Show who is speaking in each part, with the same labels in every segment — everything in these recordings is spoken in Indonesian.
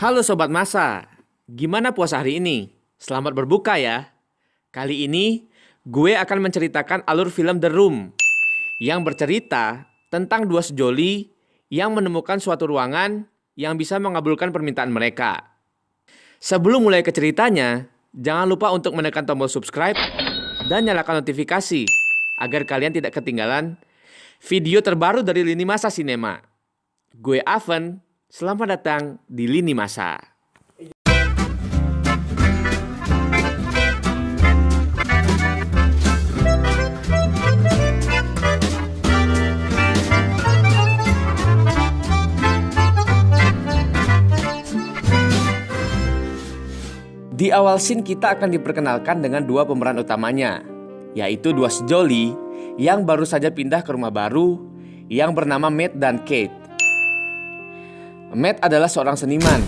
Speaker 1: Halo Sobat Masa, gimana puasa hari ini? Selamat berbuka ya. Kali ini gue akan menceritakan alur film The Room yang bercerita tentang dua sejoli yang menemukan suatu ruangan yang bisa mengabulkan permintaan mereka. Sebelum mulai ke ceritanya, jangan lupa untuk menekan tombol subscribe dan nyalakan notifikasi agar kalian tidak ketinggalan video terbaru dari Lini Masa Sinema. Gue Aven. Selamat datang di Lini Masa. Di awal scene kita akan diperkenalkan dengan dua pemeran utamanya, yaitu dua sejoli yang baru saja pindah ke rumah baru yang bernama Matt dan Kate. Matt adalah seorang seniman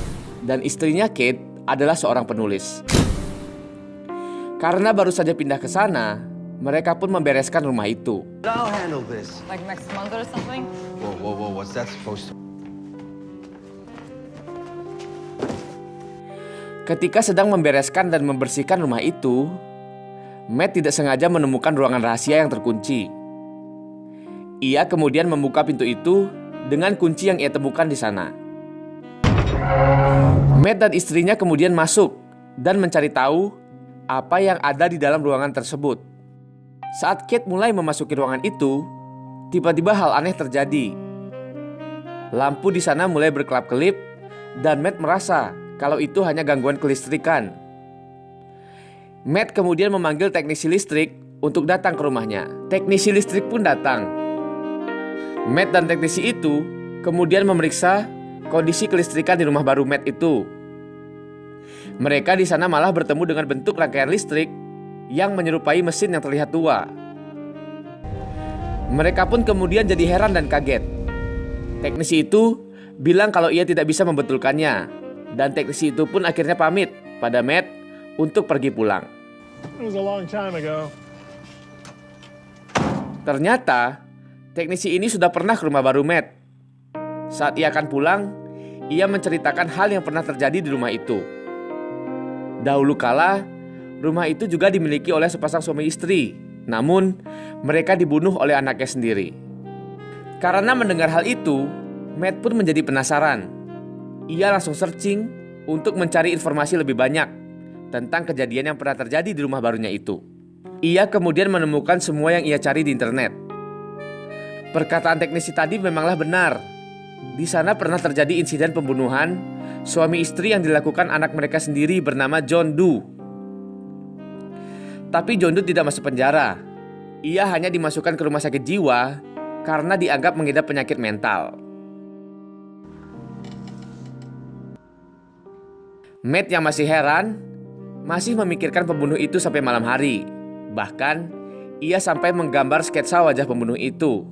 Speaker 1: dan istrinya Kate adalah seorang penulis. Karena baru saja pindah ke sana, mereka pun membereskan rumah itu.
Speaker 2: I'll handle this.
Speaker 3: Like next month or something?
Speaker 2: Whoa, what's that supposed to...
Speaker 1: Ketika sedang membereskan dan membersihkan rumah itu, Matt tidak sengaja menemukan ruangan rahasia yang terkunci. Ia kemudian membuka pintu itu dengan kunci yang ia temukan di sana. Matt dan istrinya kemudian masuk dan mencari tahu apa yang ada di dalam ruangan tersebut. Saat Kate mulai memasuki ruangan itu, tiba-tiba hal aneh terjadi. Lampu di sana mulai berkelap-kelip dan Matt merasa kalau itu hanya gangguan kelistrikan. Matt kemudian memanggil teknisi listrik untuk datang ke rumahnya. Teknisi listrik pun datang. Matt dan teknisi itu kemudian memeriksa kondisi kelistrikan di rumah baru Matt itu. Mereka di sana malah bertemu dengan bentuk rangkaian listrik yang menyerupai mesin yang terlihat tua. Mereka pun kemudian jadi heran dan kaget. Teknisi itu bilang kalau ia tidak bisa membetulkannya, dan teknisi itu pun akhirnya pamit pada Matt untuk pergi pulang.
Speaker 4: It was a long time ago.
Speaker 1: Ternyata teknisi ini sudah pernah ke rumah baru Matt. Saat ia akan pulang, ia menceritakan hal yang pernah terjadi di rumah itu. Dahulu kala, rumah itu juga dimiliki oleh sepasang suami istri. Namun, mereka dibunuh oleh anaknya sendiri. Karena mendengar hal itu, Matt pun menjadi penasaran. Ia langsung searching untuk mencari informasi lebih banyak tentang kejadian yang pernah terjadi di rumah barunya itu. Ia kemudian menemukan semua yang ia cari di internet. Perkataan teknisi tadi memanglah benar. Di sana pernah terjadi insiden pembunuhan suami istri yang dilakukan anak mereka sendiri bernama John Doe. Tapi John Doe tidak masuk penjara. Ia hanya dimasukkan ke rumah sakit jiwa karena dianggap mengidap penyakit mental. Matt yang masih heran, masih memikirkan pembunuh itu sampai malam hari. Bahkan, ia sampai menggambar sketsa wajah pembunuh itu.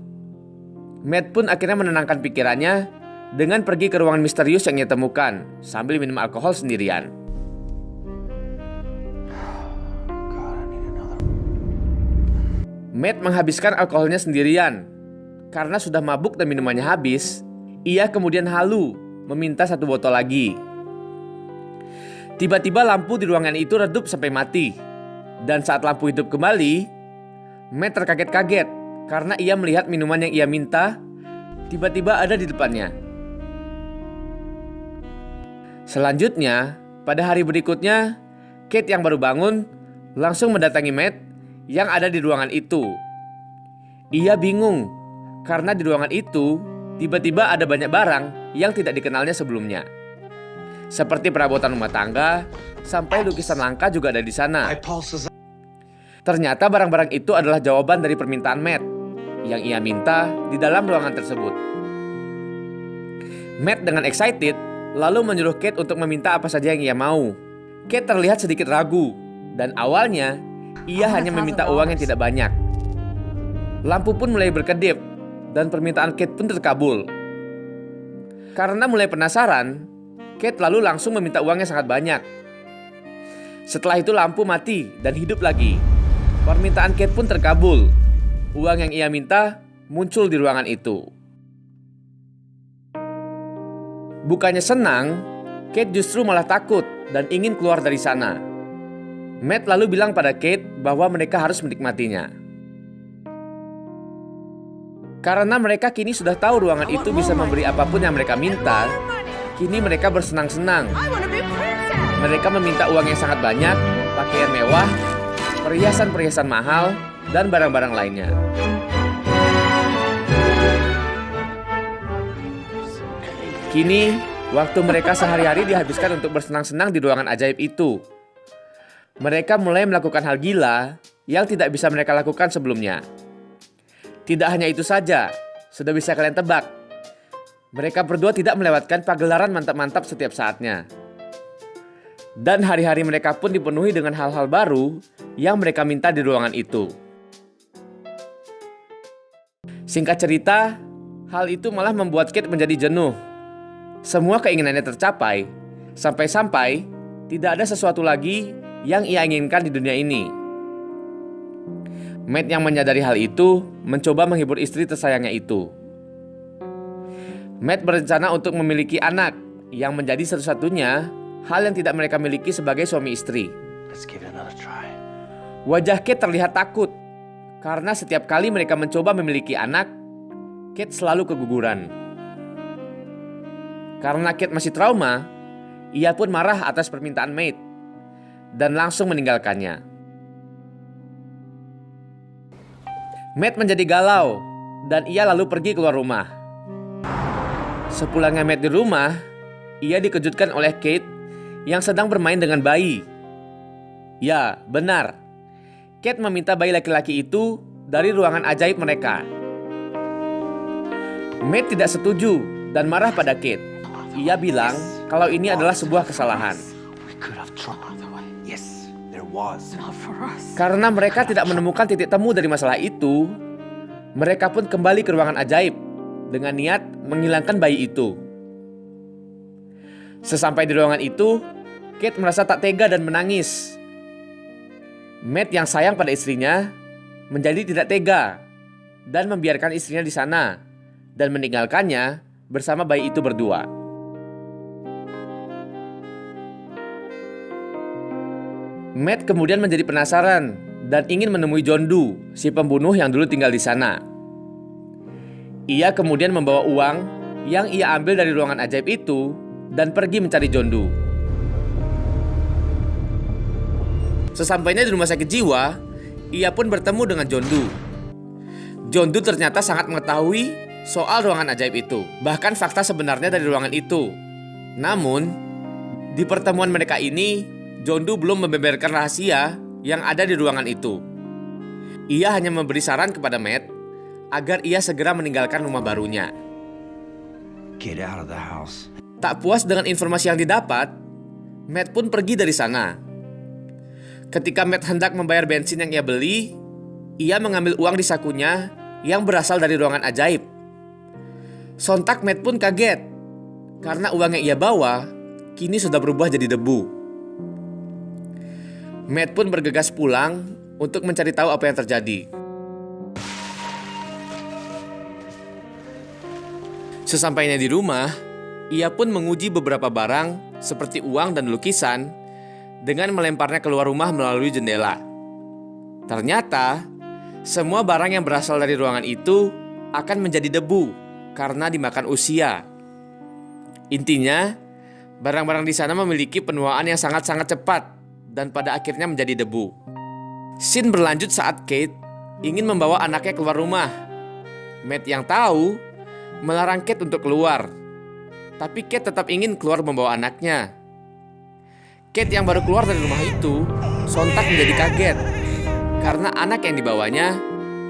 Speaker 1: Matt pun akhirnya menenangkan pikirannya dengan pergi ke ruangan misterius yang ia temukan sambil minum alkohol sendirian. Matt menghabiskan alkoholnya sendirian. Karena sudah mabuk dan minumannya habis, ia kemudian halu meminta satu botol lagi. Tiba-tiba lampu di ruangan itu redup sampai mati. Dan saat lampu hidup kembali, Matt terkaget-kaget karena ia melihat minuman yang ia minta tiba-tiba ada di depannya. Selanjutnya, pada hari berikutnya, Kate yang baru bangun langsung mendatangi Matt yang ada di ruangan itu. Ia bingung karena di ruangan itu tiba-tiba ada banyak barang yang tidak dikenalnya sebelumnya. Seperti perabotan rumah tangga, sampai lukisan langka juga ada di sana. Ternyata barang-barang itu adalah jawaban dari permintaan Matt yang ia minta di dalam ruangan tersebut. Matt dengan excited lalu menyuruh Kate untuk meminta apa saja yang ia mau. Kate terlihat sedikit ragu dan awalnya ia hanya meminta uang yang tidak banyak. Lampu pun mulai berkedip dan permintaan Kate pun terkabul. Karena mulai penasaran, Kate lalu langsung meminta uang yang sangat banyak. Setelah itu lampu mati dan hidup lagi. Permintaan Kate pun terkabul. Uang yang ia minta muncul di ruangan itu. Bukannya senang, Kate justru malah takut dan ingin keluar dari sana. Matt lalu bilang pada Kate bahwa mereka harus menikmatinya. Karena mereka kini sudah tahu ruangan itu bisa memberi apapun yang mereka minta, kini mereka bersenang-senang. Mereka meminta uang yang sangat banyak, pakaian mewah, perhiasan-perhiasan mahal, dan barang-barang lainnya. Kini, waktu mereka sehari-hari dihabiskan untuk bersenang-senang di ruangan ajaib itu. Mereka mulai melakukan hal gila yang tidak bisa mereka lakukan sebelumnya. Tidak hanya itu saja, sudah bisa kalian tebak. Mereka berdua tidak melewatkan pagelaran mantap-mantap setiap saatnya. Dan hari-hari mereka pun dipenuhi dengan hal-hal baru yang mereka minta di ruangan itu. Singkat cerita, hal itu malah membuat Kate menjadi jenuh. Semua keinginannya tercapai, sampai-sampai tidak ada sesuatu lagi yang ia inginkan di dunia ini. Matt yang menyadari hal itu mencoba menghibur istri tersayangnya itu. Matt berencana untuk memiliki anak yang menjadi satu-satunya hal yang tidak mereka miliki sebagai suami istri.
Speaker 2: Let's give it another try.
Speaker 1: Wajah Kate terlihat takut karena setiap kali mereka mencoba memiliki anak, Kate selalu keguguran. Karena Kate masih trauma, ia pun marah atas permintaan Matt dan langsung meninggalkannya. Matt menjadi galau dan ia lalu pergi keluar rumah. Sepulangnya Matt di rumah, ia dikejutkan oleh Kate yang sedang bermain dengan bayi. Ya, benar. Kate meminta bayi laki-laki itu dari ruangan ajaib mereka. Matt tidak setuju dan marah pada Kate. Ia bilang kalau ini adalah sebuah kesalahan.
Speaker 2: We could have tried. Yes, there was.
Speaker 1: Karena mereka tidak menemukan titik temu dari masalah itu, mereka pun kembali ke ruangan ajaib dengan niat menghilangkan bayi itu. Sesampai di ruangan itu, Kate merasa tak tega dan menangis. Matt yang sayang pada istrinya menjadi tidak tega dan membiarkan istrinya di sana dan meninggalkannya bersama bayi itu berdua. Matt kemudian menjadi penasaran dan ingin menemui John Doe, si pembunuh yang dulu tinggal di sana. Ia kemudian membawa uang yang ia ambil dari ruangan ajaib itu dan pergi mencari John Doe. Sesampainya di rumah sakit jiwa, ia pun bertemu dengan John Doe. John Doe ternyata sangat mengetahui soal ruangan ajaib itu, bahkan fakta sebenarnya dari ruangan itu. Namun, di pertemuan mereka ini, John Doe belum membeberkan rahasia yang ada di ruangan itu. Ia hanya memberi saran kepada Matt agar ia segera meninggalkan rumah barunya.
Speaker 2: Get out of the house.
Speaker 1: Tak puas dengan informasi yang didapat, Matt pun pergi dari sana. Ketika Matt hendak membayar bensin yang ia beli, ia mengambil uang di sakunya yang berasal dari ruangan ajaib. Sontak Matt pun kaget karena uang yang ia bawa kini sudah berubah jadi debu. Matt pun bergegas pulang untuk mencari tahu apa yang terjadi. Sesampainya di rumah, ia pun menguji beberapa barang seperti uang dan lukisan dengan melemparnya keluar rumah melalui jendela. Ternyata, semua barang yang berasal dari ruangan itu akan menjadi debu karena dimakan usia. Intinya, barang-barang di sana memiliki penuaan yang sangat-sangat cepat dan pada akhirnya menjadi debu. Scene berlanjut saat Kate ingin membawa anaknya keluar rumah. Matt yang tahu melarang Kate untuk keluar, tapi Kate tetap ingin keluar membawa anaknya. Kate yang baru keluar dari rumah itu sontak menjadi kaget karena anak yang dibawanya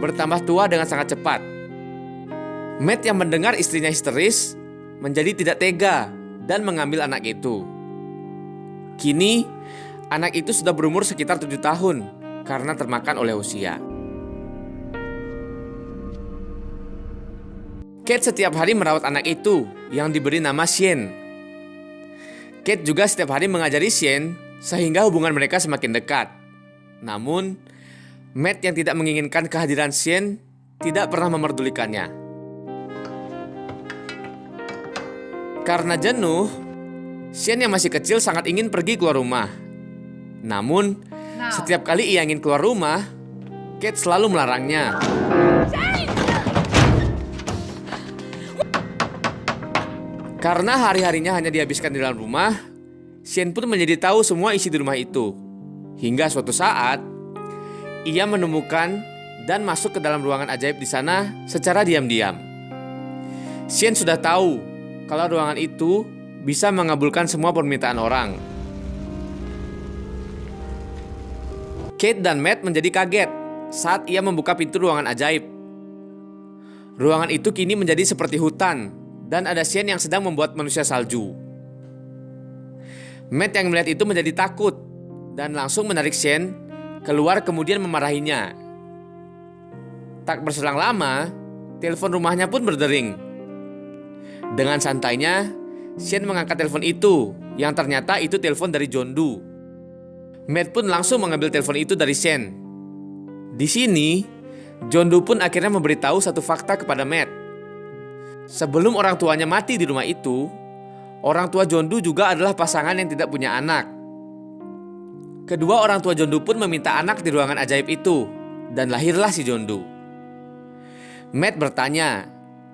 Speaker 1: bertambah tua dengan sangat cepat. Matt yang mendengar istrinya histeris menjadi tidak tega dan mengambil anak itu. Kini, anak itu sudah berumur sekitar 7 tahun karena termakan oleh usia. Kate setiap hari merawat anak itu yang diberi nama Shane. Kate juga setiap hari mengajari Shane sehingga hubungan mereka semakin dekat. Namun, Matt yang tidak menginginkan kehadiran Shane tidak pernah memerdulikannya. Karena jenuh, Shen yang masih kecil sangat ingin pergi keluar rumah. Namun, setiap kali ia ingin keluar rumah, Kate selalu melarangnya. Karena hari-harinya hanya dihabiskan di dalam rumah, Shen pun menjadi tahu semua isi di rumah itu. Hingga suatu saat, ia menemukan dan masuk ke dalam ruangan ajaib di sana secara diam-diam. Shen sudah tahu kalau ruangan itu bisa mengabulkan semua permintaan orang. Kate dan Matt menjadi kaget saat ia membuka pintu ruangan ajaib. Ruangan itu kini menjadi seperti hutan dan ada Shen yang sedang membuat manusia salju. Matt yang melihat itu menjadi takut dan langsung menarik Shen keluar kemudian memarahinya. Tak berselang lama, telepon rumahnya pun berdering. Dengan santainya, Shen mengangkat telepon itu yang ternyata itu telepon dari John Doe. Matt pun langsung mengambil telepon itu dari Shen. Di sini, John Doe pun akhirnya memberitahu satu fakta kepada Matt. Sebelum orang tuanya mati di rumah itu, orang tua John Doe juga adalah pasangan yang tidak punya anak. Kedua orang tua John Doe pun meminta anak di ruangan ajaib itu, dan lahirlah si John Doe. Matt bertanya,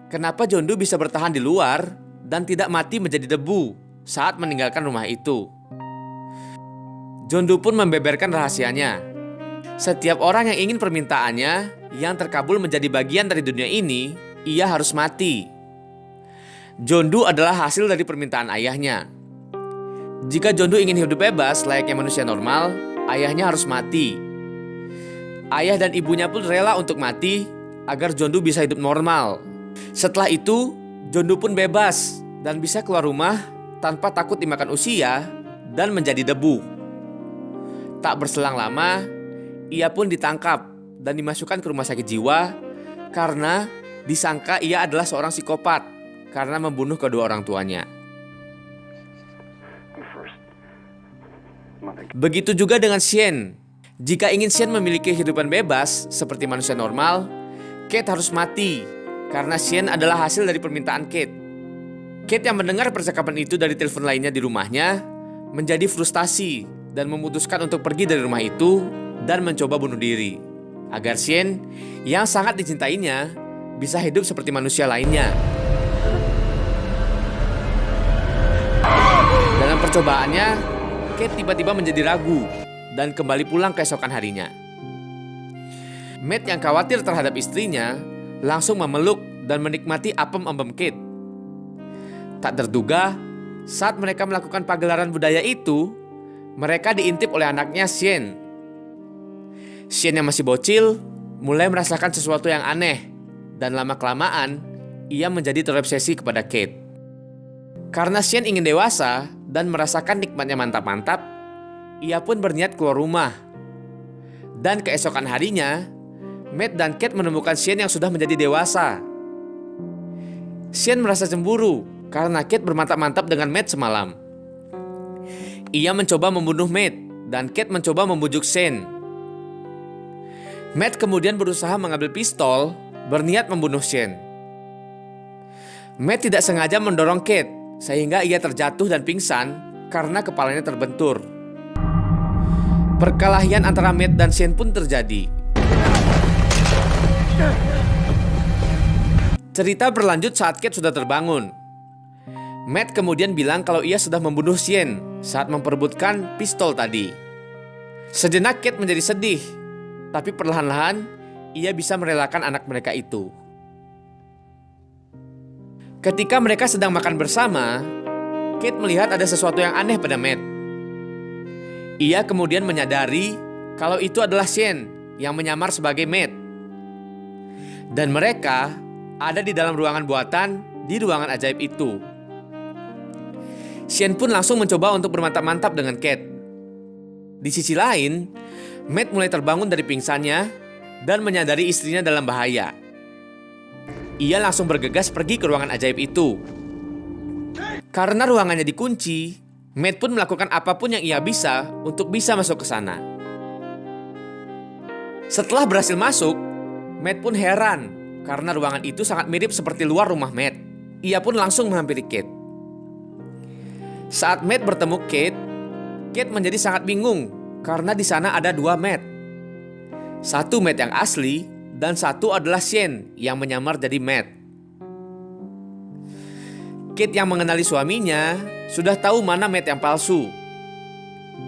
Speaker 1: kenapa John Doe bisa bertahan di luar dan tidak mati menjadi debu saat meninggalkan rumah itu. John Doe pun membeberkan rahasianya. Setiap orang yang ingin permintaannya yang terkabul menjadi bagian dari dunia ini, ia harus mati. John Doe adalah hasil dari permintaan ayahnya. Jika John Doe ingin hidup bebas layaknya manusia normal, ayahnya harus mati. Ayah dan ibunya pun rela untuk mati agar John Doe bisa hidup normal. Setelah itu, John Doe pun bebas dan bisa keluar rumah tanpa takut dimakan usia dan menjadi debu. Tak berselang lama, ia pun ditangkap dan dimasukkan ke rumah sakit jiwa karena disangka ia adalah seorang psikopat karena membunuh kedua orang tuanya. Begitu juga dengan Shen. Jika ingin Shen memiliki kehidupan bebas seperti manusia normal, Kate harus mati karena Shen adalah hasil dari permintaan Kate. Kate yang mendengar percakapan itu dari telepon lainnya di rumahnya menjadi frustasi dan memutuskan untuk pergi dari rumah itu dan mencoba bunuh diri agar Shen yang sangat dicintainya bisa hidup seperti manusia lainnya. Dalam percobaannya, Kate tiba-tiba menjadi ragu dan kembali pulang keesokan harinya. Matt yang khawatir terhadap istrinya langsung memeluk dan menikmati apem embem Kate. Tak terduga, saat mereka melakukan pagelaran budaya itu, mereka diintip oleh anaknya Shen. Shen yang masih bocil mulai merasakan sesuatu yang aneh dan lama-kelamaan ia menjadi terobsesi kepada Kate. Karena Shen ingin dewasa dan merasakan nikmatnya mantap-mantap, ia pun berniat keluar rumah. Dan keesokan harinya, Matt dan Kate menemukan Shen yang sudah menjadi dewasa. Shen merasa cemburu karena Kate bermantap-mantap dengan Matt semalam. Ia mencoba membunuh Matt dan Kate mencoba membujuk Shen. Matt kemudian berusaha mengambil pistol, berniat membunuh Shen. Matt tidak sengaja mendorong Kate sehingga ia terjatuh dan pingsan karena kepalanya terbentur. Perkelahian antara Matt dan Shen pun terjadi. Cerita berlanjut saat Kate sudah terbangun. Matt kemudian bilang kalau ia sudah membunuh Shen saat memperebutkan pistol tadi. Sejenak Kate menjadi sedih, tapi perlahan-lahan ia bisa merelakan anak mereka itu. Ketika mereka sedang makan bersama, Kate melihat ada sesuatu yang aneh pada Matt. Ia kemudian menyadari kalau itu adalah Shen yang menyamar sebagai Matt. Dan mereka ada di dalam ruangan buatan di ruangan ajaib itu. Shen pun langsung mencoba untuk bermantap-mantap dengan Kate. Di sisi lain, Matt mulai terbangun dari pingsannya dan menyadari istrinya dalam bahaya. Ia langsung bergegas pergi ke ruangan ajaib itu. Karena ruangannya dikunci, Matt pun melakukan apapun yang ia bisa untuk bisa masuk ke sana. Setelah berhasil masuk, Matt pun heran karena ruangan itu sangat mirip seperti luar rumah Matt. Ia pun langsung menghampiri Kate. Saat Matt bertemu Kate, Kate menjadi sangat bingung karena di sana ada dua Matt. Satu Matt yang asli dan satu adalah Shane yang menyamar jadi Matt. Kate yang mengenali suaminya sudah tahu mana Matt yang palsu.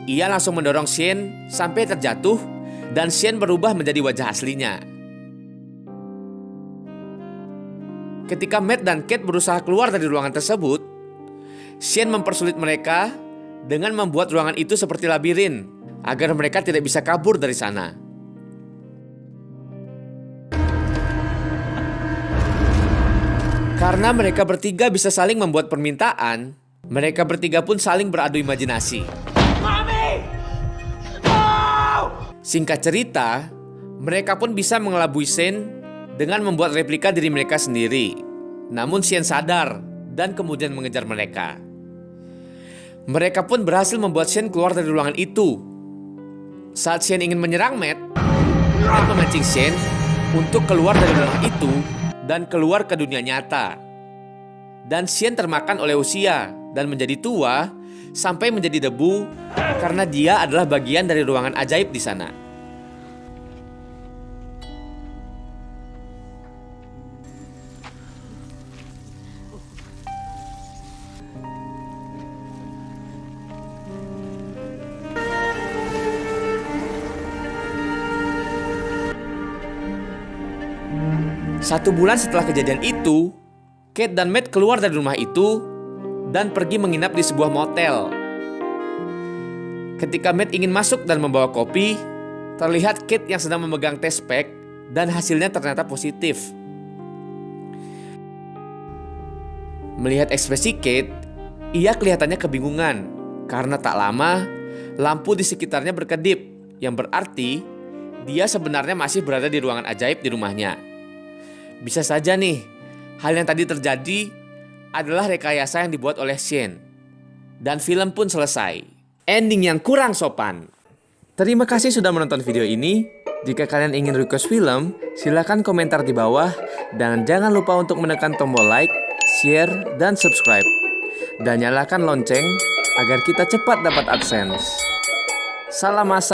Speaker 1: Ia langsung mendorong Shane sampai terjatuh dan Shane berubah menjadi wajah aslinya. Ketika Matt dan Kate berusaha keluar dari ruangan tersebut, Shane mempersulit mereka dengan membuat ruangan itu seperti labirin agar mereka tidak bisa kabur dari sana. Karena mereka bertiga bisa saling membuat permintaan, mereka bertiga pun saling beradu imajinasi. Singkat cerita, mereka pun bisa mengelabui Shane dengan membuat replika diri mereka sendiri. Namun Shane sadar dan kemudian mengejar mereka. Mereka pun berhasil membuat Shane keluar dari ruangan itu. Saat Shane ingin menyerang Matt memancing Shane untuk keluar dari rumah itu dan keluar ke dunia nyata. Dan Shane termakan oleh usia dan menjadi tua sampai menjadi debu karena dia adalah bagian dari ruangan ajaib di sana. Satu bulan setelah kejadian itu, Kate dan Matt keluar dari rumah itu dan pergi menginap di sebuah motel. Ketika Matt ingin masuk dan membawa kopi, terlihat Kate yang sedang memegang tes pack dan hasilnya ternyata positif. Melihat ekspresi Kate, ia kelihatannya kebingungan karena tak lama lampu di sekitarnya berkedip, yang berarti dia sebenarnya masih berada di ruangan ajaib di rumahnya. Bisa saja nih, hal yang tadi terjadi adalah rekayasa yang dibuat oleh Shane. Dan film pun selesai. Ending yang kurang sopan. Terima kasih sudah menonton video ini. Jika kalian ingin request film, silakan komentar di bawah. Dan jangan lupa untuk menekan tombol like, share, dan subscribe. Dan nyalakan lonceng agar kita cepat dapat AdSense. Salam masa.